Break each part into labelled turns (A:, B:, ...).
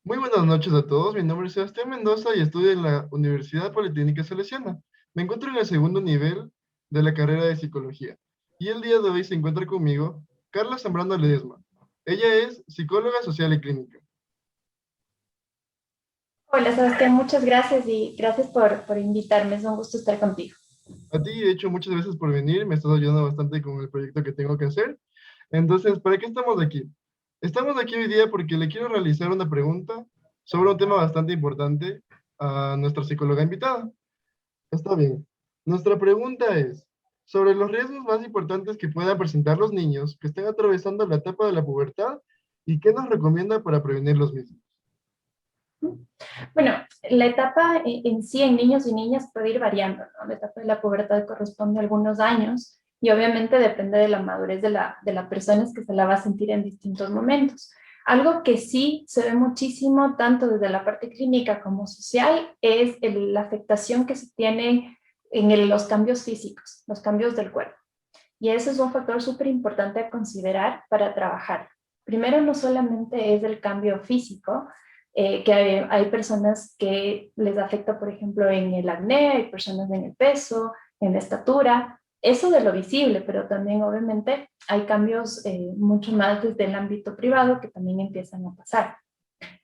A: Muy buenas noches a todos. Mi nombre es Sebastián Mendoza y estudio en la Universidad Politécnica Salesiana. Me encuentro en el segundo nivel de la carrera de psicología. Y el día de hoy se encuentra conmigo Carla Zambrano Ledesma. Ella es psicóloga social y clínica.
B: Hola Sebastián, muchas gracias y gracias por invitarme, es un gusto estar contigo.
A: A ti, de hecho, muchas gracias por venir. Me estás ayudando bastante con el proyecto que tengo que hacer. Entonces, ¿para qué estamos aquí? Estamos aquí hoy día porque le quiero realizar una pregunta sobre un tema bastante importante a nuestra psicóloga invitada. Está bien. Nuestra pregunta es sobre los riesgos más importantes que puedan presentar los niños que estén atravesando la etapa de la pubertad y qué nos recomienda para prevenir los mismos.
B: Bueno, la etapa en sí en niños y niñas puede ir variando, ¿no? La etapa de la pubertad corresponde a algunos años y obviamente depende de la madurez de la persona es que se la va a sentir en distintos momentos. Algo que sí se ve muchísimo, tanto desde la parte clínica como social, es la afectación que se tiene en los cambios físicos, los cambios del cuerpo. Y ese es un factor súper importante a considerar para trabajar. Primero, no solamente es el cambio físico, que hay personas que les afecta, por ejemplo, en el acné, hay personas en el peso, en la estatura, eso de lo visible, pero también obviamente hay cambios mucho más desde el ámbito privado que también empiezan a pasar.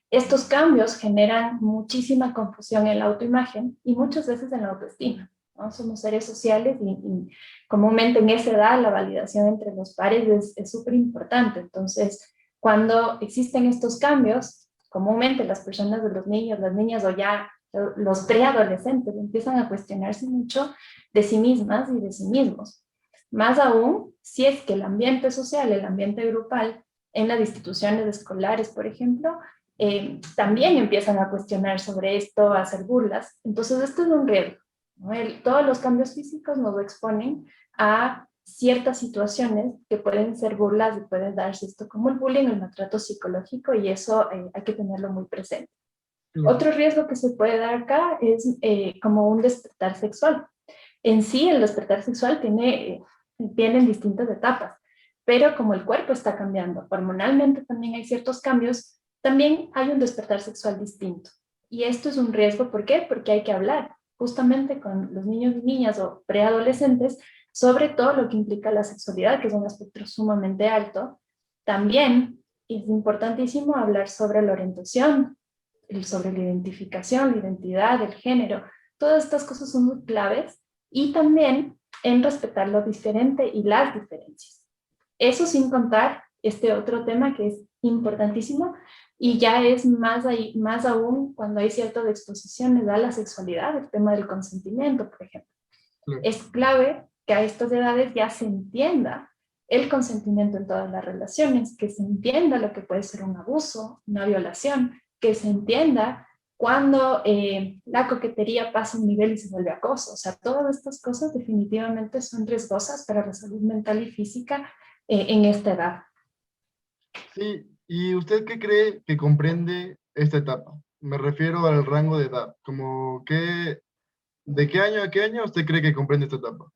B: Estos cambios generan muchísima confusión en la autoimagen y muchas veces en la autoestima, ¿no? Somos seres sociales y comúnmente en esa edad la validación entre los pares es súper importante. Entonces, cuando existen estos cambios, comúnmente las personas de los niños, las niñas o ya los preadolescentes empiezan a cuestionarse mucho de sí mismas y de sí mismos. Más aún si es que el ambiente social, el ambiente grupal en las instituciones escolares, por ejemplo, también empiezan a cuestionar sobre esto, a hacer burlas. Entonces, esto es un riesgo, ¿no? Todos los cambios físicos nos exponen a ciertas situaciones que pueden ser burlas y pueden darse esto como el bullying, el maltrato psicológico, y eso hay que tenerlo muy presente.
A: Claro.
B: Otro riesgo que se puede dar acá es como un despertar sexual. En sí, el despertar sexual tiene en distintas etapas, pero como el cuerpo está cambiando, hormonalmente también hay ciertos cambios, también hay un despertar sexual distinto. Y esto es un riesgo, ¿por qué? Porque hay que hablar justamente con los niños y niñas o preadolescentes sobre todo lo que implica la sexualidad, que es un aspecto sumamente alto. También es importantísimo hablar sobre la orientación, sobre la identificación, la identidad, el género. Todas estas cosas son muy claves y también en respetar lo diferente y las diferencias. Eso sin contar este otro tema que es importantísimo y ya es más aún cuando hay ciertas exposiciones a la sexualidad, el tema del consentimiento, por ejemplo.
A: Claro.
B: Es clave que a estas edades ya se entienda el consentimiento en todas las relaciones, que se entienda lo que puede ser un abuso, una violación, que se entienda cuando la coquetería pasa un nivel y se vuelve acoso. O sea, todas estas cosas definitivamente son riesgosas para la salud mental y física en esta edad.
A: Sí, ¿y usted qué cree que comprende esta etapa? Me refiero al rango de edad, como que, ¿de qué año a qué año usted cree que comprende esta etapa?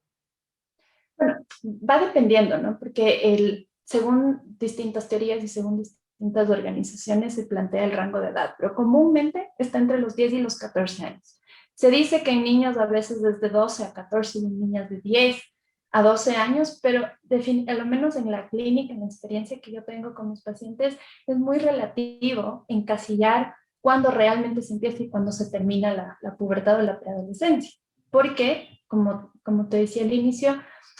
B: Bueno, va dependiendo, ¿no? Porque según distintas teorías y según distintas organizaciones se plantea el rango de edad, pero comúnmente está entre los 10 y los 14 años. Se dice que en niños a veces desde 12 a 14 y en niñas de 10 a 12 años, pero a lo menos en la clínica, en la experiencia que yo tengo con mis pacientes, es muy relativo encasillar cuándo realmente se empieza y cuándo se termina la pubertad o la preadolescencia. Porque, como te decía al inicio,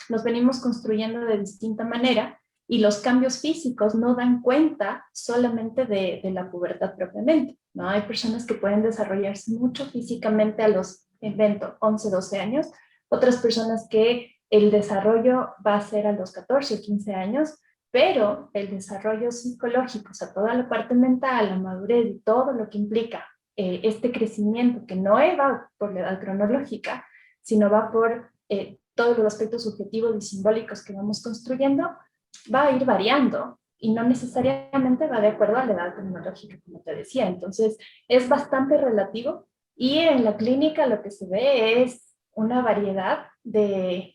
B: nos venimos construyendo de distinta manera y los cambios físicos no dan cuenta solamente de la pubertad propiamente, ¿no? Hay personas que pueden desarrollarse mucho físicamente a los 20, 11, 12 años, otras personas que el desarrollo va a ser a los 14 o 15 años, pero el desarrollo psicológico, o sea, toda la parte mental, la madurez y todo lo que implica este crecimiento, que no va por la edad cronológica, sino va por todos los aspectos subjetivos y simbólicos que vamos construyendo, va a ir variando y no necesariamente va de acuerdo a la edad tecnológica, como te decía. Entonces, es bastante relativo y en la clínica lo que se ve es una variedad de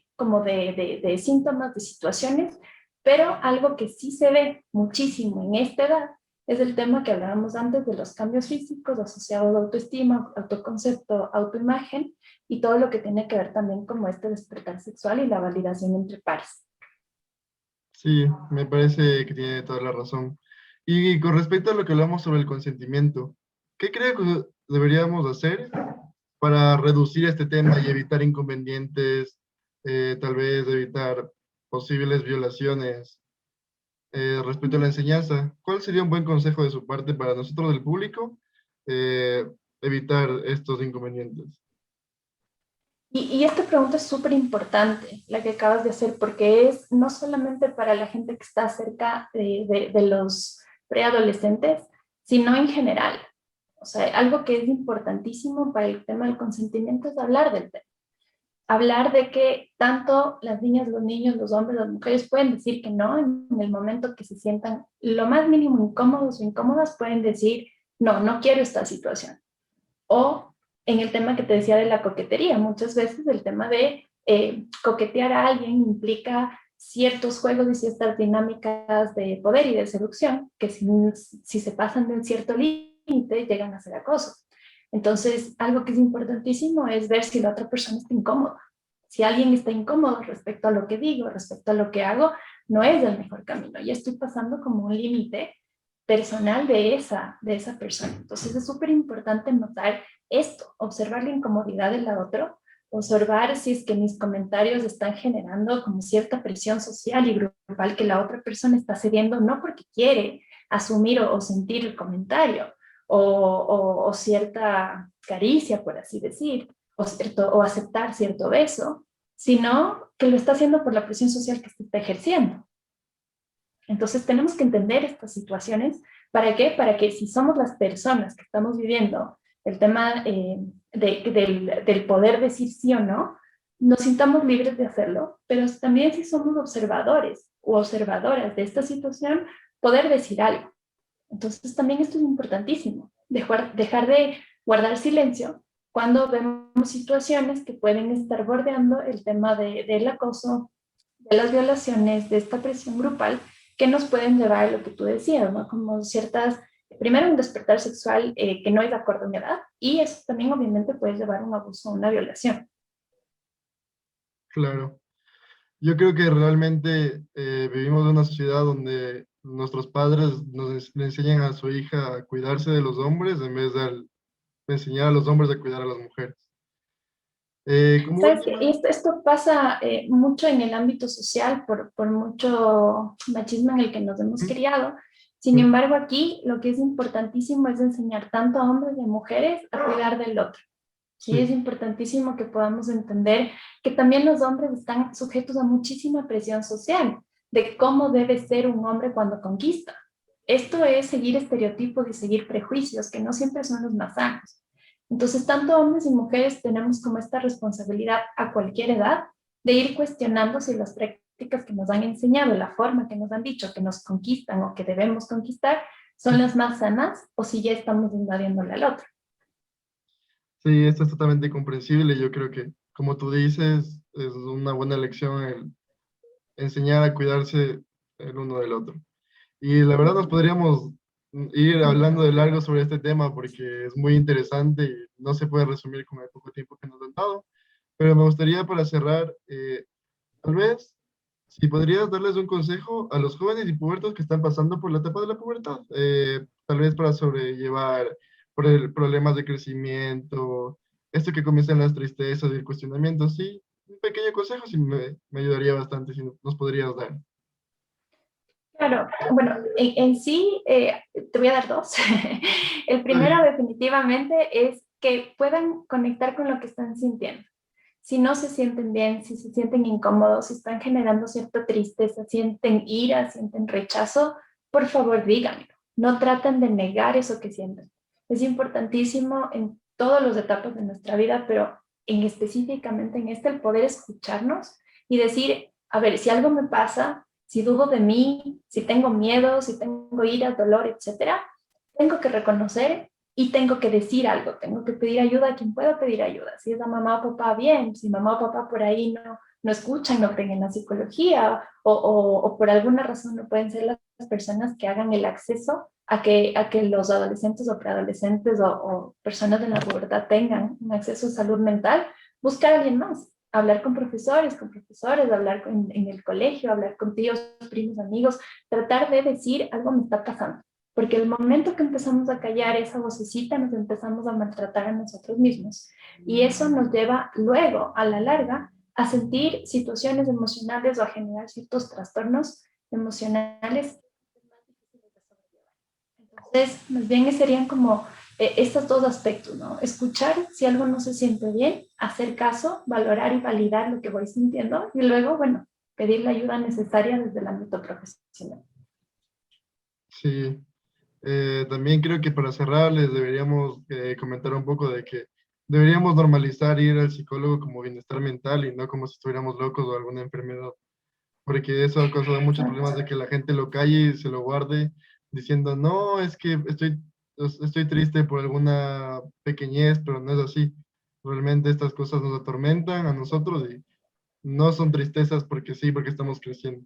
B: síntomas, de situaciones, pero algo que sí se ve muchísimo en esta edad es el tema que hablábamos antes de los cambios físicos asociados a autoestima, autoconcepto, autoimagen y todo lo que tiene que ver también como este despertar sexual y la validación entre pares.
A: Sí, me parece que tiene toda la razón. Y con respecto a lo que hablamos sobre el consentimiento, ¿qué creo que deberíamos hacer para reducir este tema y evitar inconvenientes, tal vez evitar posibles violaciones respecto a la enseñanza? ¿Cuál sería un buen consejo de su parte para nosotros del público eh, evitar estos inconvenientes?
B: Y esta pregunta es súper importante, la que acabas de hacer, porque es no solamente para la gente que está cerca de los preadolescentes, sino en general. O sea, algo que es importantísimo para el tema del consentimiento es hablar del tema. Hablar de que tanto las niñas, los niños, los hombres, las mujeres pueden decir que no en el momento que se sientan lo más mínimo incómodos o incómodas, pueden decir, no, no quiero esta situación. O en el tema que te decía de la coquetería, muchas veces el tema de coquetear a alguien implica ciertos juegos y ciertas dinámicas de poder y de seducción que si se pasan de un cierto límite llegan a ser acoso. Entonces, algo que es importantísimo es ver si la otra persona está incómoda. Si alguien está incómodo respecto a lo que digo, respecto a lo que hago, no es el mejor camino. Ya estoy pasando como un límite personal de esa persona. Entonces es súper importante notar esto, observar la incomodidad del otro, observar si es que mis comentarios están generando como cierta presión social y grupal que la otra persona está cediendo, no porque quiere asumir o sentir el comentario o cierta caricia, por así decir, o aceptar cierto beso, sino que lo está haciendo por la presión social que se está ejerciendo. Entonces tenemos que entender estas situaciones. ¿Para qué? Para que si somos las personas que estamos viviendo el tema del poder decir sí o no, nos sintamos libres de hacerlo, pero también si somos observadores o observadoras de esta situación, poder decir algo. Entonces también esto es importantísimo, dejar de guardar silencio cuando vemos situaciones que pueden estar bordeando el tema del acoso, de las violaciones, de esta presión grupal que nos pueden llevar a lo que tú decías, ¿no? Como ciertas, primero un despertar sexual que no es de acuerdo a mi edad, y eso también obviamente puede llevar a un abuso, a una violación.
A: Claro. Yo creo que realmente vivimos en una sociedad donde nuestros padres le enseñan a su hija a cuidarse de los hombres en vez de enseñar a los hombres a cuidar a las mujeres. Como
B: Sabes que
A: última,
B: esto pasa mucho en el ámbito social por mucho machismo en el que nos hemos
A: mm,
B: criado. Sin
A: mm,
B: embargo, aquí lo que es importantísimo es enseñar tanto a hombres y a mujeres a cuidar del otro. Sí, es
A: sí,
B: importantísimo que podamos entender que también los hombres están sujetos a muchísima presión social de cómo debe ser un hombre cuando conquista. Esto es seguir estereotipos y seguir prejuicios que no siempre son los más sanos. Entonces, tanto hombres y mujeres tenemos como esta responsabilidad a cualquier edad de ir cuestionando si las prácticas que nos han enseñado, la forma que nos han dicho que nos conquistan o que debemos conquistar, son las más sanas o si ya estamos invadiéndole al otro.
A: sí, esto es totalmente comprensible. Yo creo que, como tú dices, es una buena lección el enseñar a cuidarse el uno del otro. Y la verdad nos podríamos ir hablando de largo sobre este tema porque es muy interesante y no se puede resumir con el poco tiempo que nos han dado. Pero me gustaría para cerrar, tal vez, si podrías darles un consejo a los jóvenes y pubertos que están pasando por la etapa de la pubertad, tal vez para sobrellevar problemas de crecimiento, esto que comienzan las tristezas y el cuestionamiento, sí, un pequeño consejo sí me ayudaría bastante si nos podrías dar.
B: Claro, bueno, en sí te voy a dar dos. El
A: Está
B: primero
A: bien.
B: definitivamente es que puedan conectar con lo que están sintiendo. Si no se sienten bien, si se sienten incómodos, si están generando cierta tristeza, sienten ira, sienten rechazo, por favor díganlo. No traten de negar eso que sienten. Es importantísimo en todas las etapas de nuestra vida, pero específicamente en este, el poder escucharnos y decir, a ver, si algo me pasa, si dudo de mí, si tengo miedo, si tengo ira, dolor, etcétera, tengo que reconocer y tengo que decir algo, tengo que pedir ayuda a quien pueda pedir ayuda. Si es a mamá o papá, bien, si mamá o papá por ahí no escuchan, no creen en la psicología o por alguna razón no pueden ser las personas que hagan el acceso a que los adolescentes o preadolescentes o personas de la pubertad tengan un acceso a salud mental, buscar a alguien más, hablar con profesores, hablar en el colegio, hablar con tíos, primos, amigos, tratar de decir algo me está pasando. Porque el momento que empezamos a callar esa vocecita, nos empezamos a maltratar a nosotros mismos. Y eso nos lleva luego, a la larga, a sentir situaciones emocionales o a generar ciertos trastornos emocionales. Entonces, más bien serían como estos dos aspectos, ¿no? Escuchar si algo no se siente bien, hacer caso, valorar y validar lo que voy sintiendo y luego, bueno, pedir la ayuda necesaria desde el ámbito profesional.
A: Sí, también creo que para cerrar les deberíamos comentar un poco de que deberíamos normalizar ir al psicólogo como bienestar mental y no como si estuviéramos locos o alguna enfermedad, porque eso ha causado muchos problemas de que la gente lo calle y se lo guarde diciendo, no, es que estoy triste por alguna pequeñez, pero no es así. Realmente estas cosas nos atormentan a nosotros y no son tristezas porque sí, porque estamos creciendo.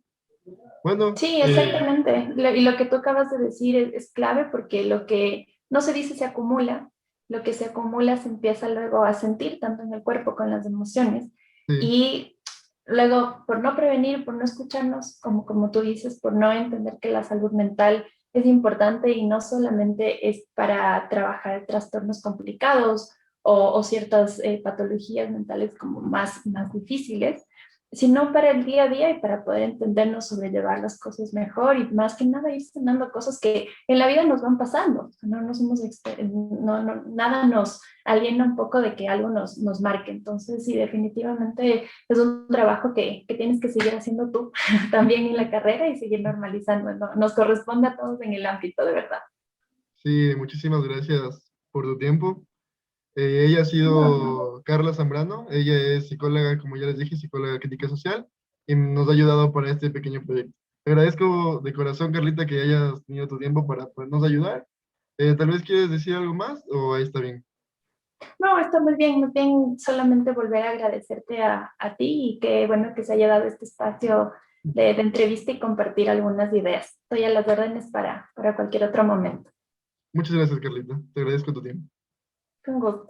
A: Bueno,
B: Sí, exactamente. Y lo que tú acabas de decir es clave porque lo que no se dice se acumula, lo que se acumula se empieza luego a sentir tanto en el cuerpo con las emociones
A: sí,
B: y luego por no prevenir, por no escucharnos, como tú dices, por no entender que la salud mental es importante y no solamente es para trabajar trastornos complicados o ciertas patologías mentales como más difíciles, sino para el día a día y para poder entendernos, sobrellevar las cosas mejor y más que nada ir sanando cosas que en la vida nos van pasando. No, no somos nada nos aliena un poco de que algo nos marque. Entonces, sí, definitivamente es un trabajo que tienes que seguir haciendo tú también en la carrera y seguir normalizando. ¿No? Nos corresponde a todos en el ámbito, de verdad.
A: sí, muchísimas gracias por tu tiempo. Ella ha
B: No, no.
A: sido Carla Zambrano, ella es psicóloga, como ya les dije, psicóloga clínica social, y nos ha ayudado para este pequeño proyecto. Te agradezco de corazón, Carlita, que hayas tenido tu tiempo para podernos ayudar. Tal vez quieres decir algo más o ahí está bien.
B: No, está muy bien, muy bien. Solamente volver a agradecerte a ti y que bueno que se haya dado este espacio de entrevista y compartir algunas ideas. Estoy a las órdenes para cualquier otro momento.
A: Muchas gracias, Carlita. Te agradezco tu tiempo.
B: Con gusto.